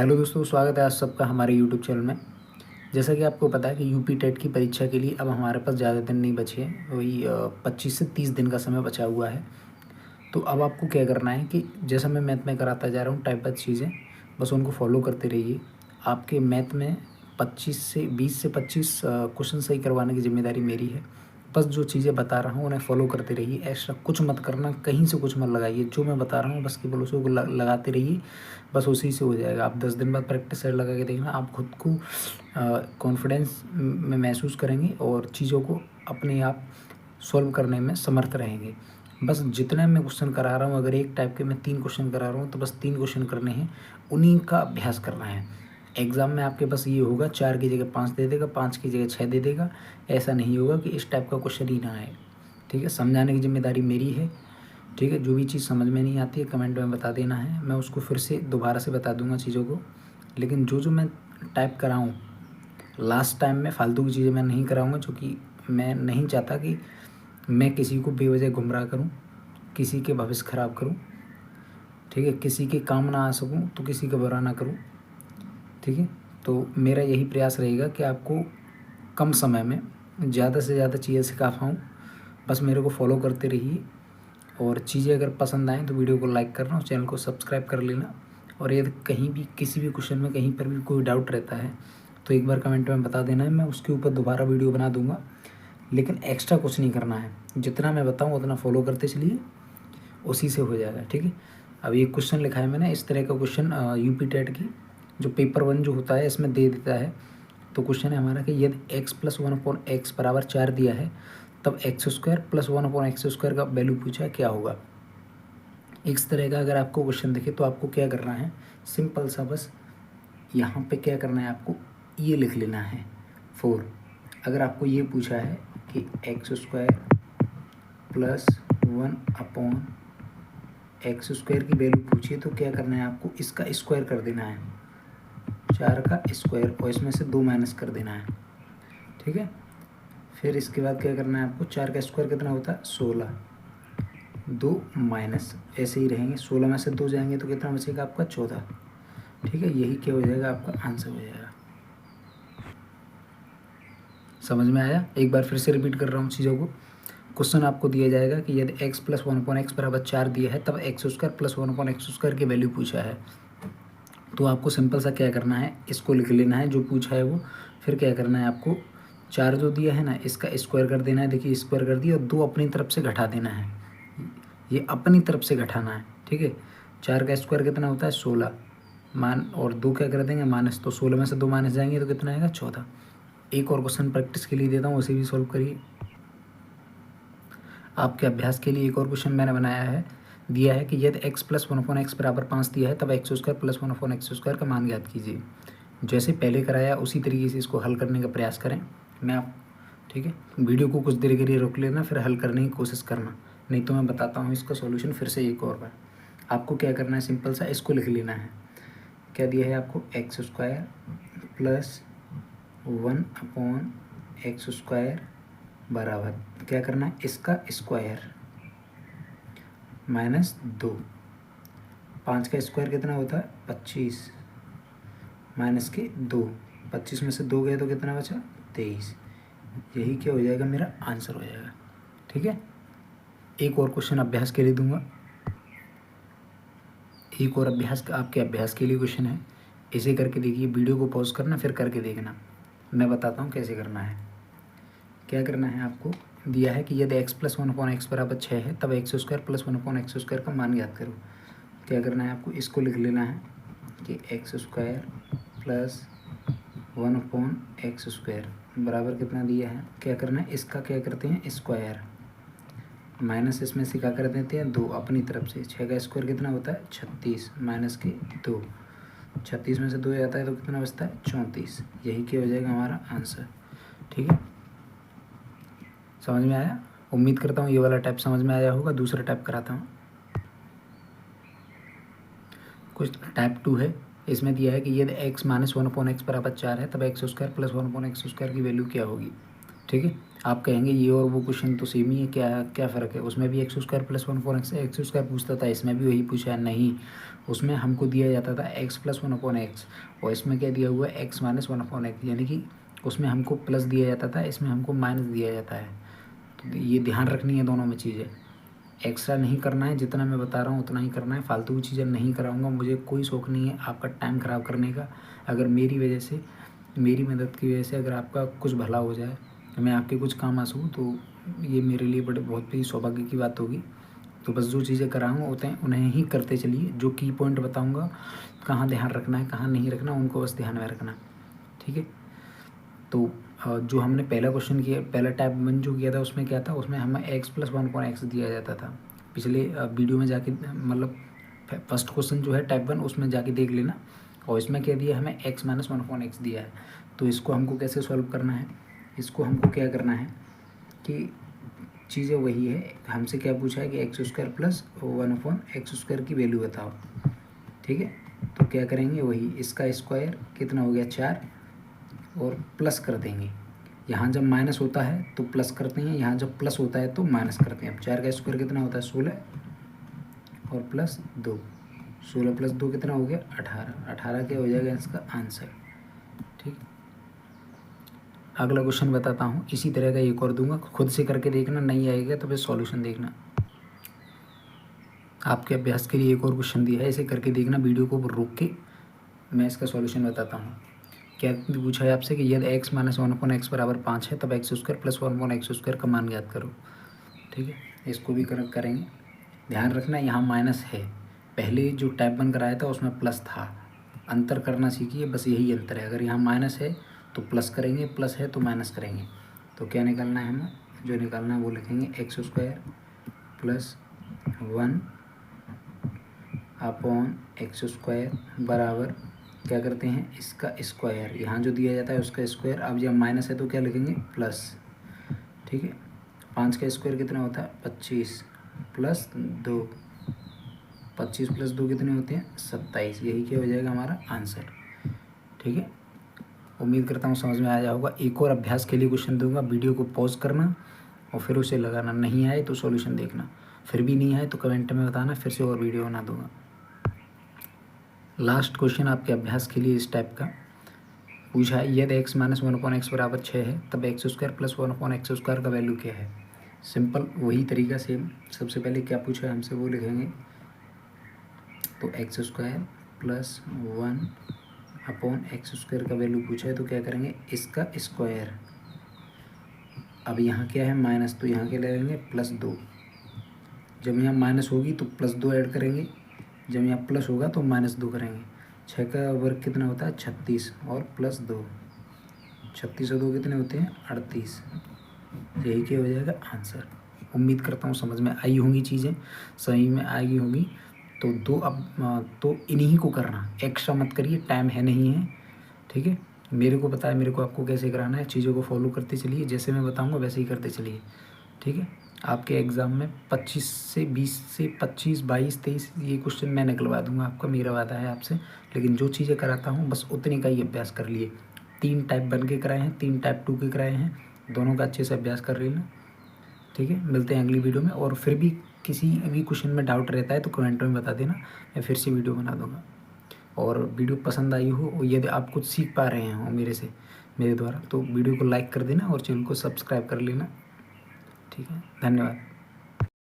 Hello दोस्तों, स्वागत है आप सबका हमारे यूट्यूब चैनल में। जैसा कि आपको पता है कि यूपी टेट की परीक्षा के लिए अब हमारे पास ज़्यादा दिन नहीं बचे हैं, वही 25 से 30 दिन का समय बचा हुआ है। तो अब आपको क्या करना है कि जैसा मैं मैथ में कराता जा रहा हूँ टाइपबद्ध चीज़ें, बस उनको फॉलो करते रहिए। आपके मैथ में 20 से 25 क्वेश्चन सही करवाने की जिम्मेदारी मेरी है। बस जो चीज़ें बता रहा हूँ उन्हें फॉलो करते रहिए, एक्स्ट्रा कुछ मत करना, कहीं से कुछ मत लगाइए। जो मैं बता रहा हूँ बस केवल उसे लगाते रहिए, बस उसी से हो जाएगा। आप 10 दिन बाद प्रैक्टिस सेट लगा के देखना, आप खुद को कॉन्फिडेंस में महसूस करेंगे और चीज़ों को अपने आप सॉल्व करने में समर्थ रहेंगे। बस जितने मैं क्वेश्चन करा रहा हूँ, अगर एक टाइप के मैं 3 क्वेश्चन करा रहा हूँ तो बस 3 क्वेश्चन करने हैं, उन्हीं का अभ्यास करना है। एग्ज़ाम में आपके पास ये होगा 4 की जगह 5 दे देगा, 5 की जगह 6 दे देगा। ऐसा नहीं होगा कि इस टाइप का क्वेश्चन ही ना आए। ठीक है, समझाने की जिम्मेदारी मेरी है। ठीक है, जो भी चीज़ समझ में नहीं आती है कमेंट में बता देना है, मैं उसको फिर से दोबारा से बता दूंगा चीज़ों को। लेकिन जो मैं टाइप कराऊँ लास्ट टाइम में फालतू की चीज़ें मैं नहीं कराऊँगा, क्योंकि मैं नहीं चाहता कि मैं किसी को बेवजह गुमराह करूँ, किसी के भविष्य ख़राब करूँ। ठीक है, किसी के काम ना आ सकूँ तो किसी का बुरा ना करूँ। ठीक है, तो मेरा यही प्रयास रहेगा कि आपको कम समय में ज़्यादा से ज़्यादा चीज़ें सिखा पाऊँ। बस मेरे को फॉलो करते रहिए, और चीज़ें अगर पसंद आएँ तो वीडियो को लाइक करना और चैनल को सब्सक्राइब कर लेना। और यदि कहीं भी किसी भी क्वेश्चन में कहीं पर भी कोई डाउट रहता है तो एक बार कमेंट में बता देना है, मैं उसके ऊपर दोबारा वीडियो बना दूंगा। लेकिन एक्स्ट्रा कुछ नहीं करना है, जितना मैं बताऊँ उतना फॉलो करते चलिए, उसी से हो जाएगा। ठीक है, अब ये क्वेश्चन लिखा है मैंने, इस तरह का क्वेश्चन यूपी टेट की जो पेपर 1 जो होता है इसमें दे देता है। तो क्वेश्चन है हमारा कि यदि x+1/x बराबर 4 दिया है, तब x² + 1/x² का वैल्यू पूछा है, क्या होगा। इस तरह का अगर आपको क्वेश्चन दिखे तो आपको क्या करना है, सिंपल सा बस यहाँ पे क्या करना है, आपको ये लिख लेना है 4। अगर आपको ये पूछा है कि x² + 1/x² की वैल्यू पूछिए तो क्या करना है, आपको इसका स्क्वायर कर देना है, 4 का स्क्वायर, और इसमें से 2 माइनस कर देना है। ठीक है, फिर इसके बाद क्या करना है आपको, 4 का स्क्वायर कितना होता है 16, 2 माइनस, ऐसे ही रहेंगे, 16 में से 2 जाएंगे तो कितना बचेगा आपका 14। ठीक है, यही क्या हो जाएगा, आपका आंसर हो जाएगा। समझ में आया। एक बार फिर से रिपीट कर रहा हूँ चीज़ों को। क्वेश्चन आपको दिया जाएगा कि यदि x + 1/x बराबर 4 दिया है, तब x² + 1/x² की वैल्यू पूछा है। तो आपको सिंपल सा क्या करना है, इसको लिख लेना है जो पूछा है वो। फिर क्या करना है आपको, 4 जो दिया है ना इसका स्क्वायर कर देना है, देखिए स्क्वायर कर दिया, और 2 अपनी तरफ से घटा देना है, ये अपनी तरफ से घटाना है। ठीक है, 4 का स्क्वायर कितना होता है 16, मान और 2 क्या कर देंगे माइनस, तो 16 में से 2 माइनस जाएंगे तो कितना आएगा 14। एक और क्वेश्चन प्रैक्टिस के लिए देता हूँ, उसे भी सॉल्व करिए। आपके अभ्यास के लिए एक और क्वेश्चन मैंने बनाया है, दिया है कि यदि x + 1/x बराबर 5 दिया है, तब x² + 1/x² का मान ज्ञात कीजिए। जैसे पहले कराया उसी तरीके से इसको हल करने का प्रयास करें। मैं आप ठीक है, वीडियो को कुछ देर के लिए रोक लेना, फिर हल करने की कोशिश करना, नहीं तो मैं बताता हूँ इसका सॉल्यूशन फिर से एक और बार। आपको क्या करना है, सिंपल सा इसको लिख लेना है। क्या दिया है आपको, x² + 1/x² बराबर क्या करना है, इसका स्क्वायर -2। 5 का स्क्वायर कितना होता है 25, माइनस के 2, 25 में से 2 गए तो कितना बचा 23। यही क्या हो जाएगा, मेरा आंसर हो जाएगा। ठीक है, एक और क्वेश्चन अभ्यास के लिए दूंगा, एक और आपके अभ्यास के लिए क्वेश्चन है। इसे करके देखिए, वीडियो को पॉज करना फिर करके देखना, मैं बताता हूँ कैसे करना है। क्या करना है आपको, दिया है कि यदि x + 1/x बराबर 6 है, तब x² + 1/x² का मान ज्ञात करो। क्या करना है आपको, इसको लिख लेना है कि x² + 1/x² बराबर कितना दिया है, क्या करना है, इसका क्या करते हैं स्क्वायर, माइनस इसमें से क्या कर देते हैं 2 अपनी तरफ से। 6 का स्क्वायर कितना होता है 36, माइनस के 2, 36 में से 2 आता है तो कितना बचता है 34। यही क्या हो जाएगा हमारा आंसर। ठीक है, समझ में आया। उम्मीद करता हूँ ये वाला टाइप समझ में आया होगा। दूसरा टाइप कराता हूँ, कुछ टाइप 2 है। इसमें दिया है कि यदि x - 1/x बराबर 4 है, तब x² + 1/x² की वैल्यू क्या होगी। ठीक है, आप कहेंगे ये और वो क्वेश्चन तो सेम ही है, क्या क्या फ़र्क है? उसमें भी x square plus 1/(x) x square पूछता था, इसमें भी वही पूछा है। नहीं, उसमें हमको दिया जाता था एक्स प्लस 1/x, और इसमें क्या दिया हुआ है? एक्स माइनस 1/x, यानी कि उसमें हमको प्लस दिया जाता था, इसमें हमको माइनस दिया जाता है। तो ये ध्यान रखनी है दोनों में चीज़ें। एक्स्ट्रा नहीं करना है, जितना मैं बता रहा हूँ उतना ही करना है। फालतू की चीज़ें नहीं कराऊंगा, मुझे कोई शौक़ नहीं है आपका टाइम ख़राब करने का। अगर मेरी वजह से, मेरी मदद की वजह से अगर आपका कुछ भला हो जाए, मैं आपके कुछ काम आ सकूँ, तो ये मेरे लिए बहुत बड़ी सौभाग्य की बात होगी। तो बस जो चीज़ें कराऊँगा उन्हें ही करते चलिए। जो की पॉइंट बताऊँगा, कहाँ ध्यान रखना है कहाँ नहीं रखना, उनको बस ध्यान में रखना, ठीक है। तो जो हमने पहला क्वेश्चन किया, पहला टाइप 1 जो किया था, उसमें क्या था? उसमें हमें एक्स प्लस 1/x दिया जाता था। पिछले वीडियो में जाके, मतलब फर्स्ट क्वेश्चन जो है टाइप 1, उसमें जाके देख लेना। और इसमें क्या दिया? हमें एक्स माइनस 1/x दिया है। तो इसको हमको कैसे सॉल्व करना है? इसको हमको क्या करना है कि चीज़ें वही है, हमसे क्या पूछा है कि एक्स स्क्वायर प्लस 1/x² की वैल्यू बताओ, ठीक है। तो क्या करेंगे? वही, इसका स्क्वायर कितना हो गया? 4, और प्लस कर देंगे। यहाँ जब माइनस होता है तो प्लस करते हैं, यहाँ जब प्लस होता है तो माइनस करते हैं। अब 4 का स्क्वायर कितना होता है? 16, और प्लस 2, 16 प्लस 2 कितना हो गया? 18। 18 क्या हो जाएगा इसका आंसर, ठीक। अगला क्वेश्चन बताता हूँ, इसी तरह का एक और दूंगा, खुद से करके देखना, नहीं आएगा तो फिर सॉल्यूशन देखना। आपके अभ्यास के लिए एक और क्वेश्चन दिया है, इसे करके देखना, वीडियो को रोक के मैं इसका सॉल्यूशन बताता हूँ। क्या पूछा है आपसे कि यदि एक्स माइनस 1/x बराबर 5 है, तब एक्स स्क्वायर प्लस 1/x² का मान ज्ञात करो, ठीक है। इसको भी करेंगे। ध्यान रखना, यहाँ माइनस है, पहले जो टाइप 1 कराया था उसमें प्लस था। अंतर करना सीखिए, बस यही अंतर है। अगर यहाँ माइनस है तो प्लस करेंगे, प्लस है तो माइनस करेंगे। तो क्या निकालना है हमें? जो निकालना है वो लिखेंगे एक्स स्क्वायर प्लस 1/x² बराबर, क्या करते हैं? इसका स्क्वायर, यहाँ जो दिया जाता है उसका स्क्वायर। अब जब माइनस है तो क्या लिखेंगे? प्लस, ठीक है। 5 का स्क्वायर कितना होता है? 25, प्लस 2, 25 प्लस 2 कितने होते हैं? 27। यही क्या हो जाएगा हमारा आंसर, ठीक है। उम्मीद करता हूँ समझ में आया होगा। एक और अभ्यास के लिए क्वेश्चन दूंगा, वीडियो को पॉज करना और फिर उसे लगाना। नहीं आए तो सॉल्यूशन देखना, फिर भी नहीं आए तो कमेंट में बताना, फिर से और वीडियो बना दूंगा। लास्ट क्वेश्चन आपके अभ्यास के लिए इस टाइप का पूछा है, यदि एक्स माइनस 1/x बराबर 6 है, तब एक्स स्क्वायर प्लस 1/x² का वैल्यू क्या है? सिंपल वही तरीका सेम। सबसे पहले क्या पूछा है हमसे वो लिखेंगे। तो एक्स स्क्वायर प्लस 1/x² का वैल्यू पूछा है, तो क्या करेंगे? इसका स्क्वायर। अब यहाँ क्या है? माइनस, तो यहाँ क्या लगेंगे? प्लस 2। जब यहाँ माइनस होगी तो प्लस 2 ऐड करेंगे, जब यहाँ प्लस होगा तो माइनस 2 करेंगे। 6 का वर्ग कितना होता है? 36, और प्लस 2, 36 और 2 कितने होते हैं? 38। यही क्या हो जाएगा आंसर। उम्मीद करता हूँ समझ में आई होंगी चीज़ें, सही में आई होंगी। तो तो इन्हीं को करना, एक्स्ट्रा मत करिए, टाइम है नहीं है, ठीक है। मेरे को पता है मेरे को आपको कैसे कराना है, चीज़ों को फॉलो करते चलिए, जैसे मैं बताऊँगा वैसे ही करते चलिए, ठीक है। आपके एग्ज़ाम में 25 से 20 से 25, 22, 23 ये क्वेश्चन मैं निकलवा दूंगा आपका, मेरा वादा है आपसे। लेकिन जो चीज़ें कराता हूँ बस उतने का ही अभ्यास कर लिए। 3 टाइप 1 के कराए हैं, 3 टाइप 2 के कराए हैं, दोनों का अच्छे से अभ्यास कर लेना, ठीक है। मिलते हैं अगली वीडियो में, और फिर भी किसी भी क्वेश्चन में डाउट रहता है तो कमेंट में बता देना, मैं फिर से वीडियो बना दूँगा। और वीडियो पसंद आई हो, और यदि आप कुछ सीख पा रहे हो मेरे द्वारा, तो वीडियो को लाइक कर देना और चैनल को सब्सक्राइब कर लेना, ठीक है। धन्यवाद।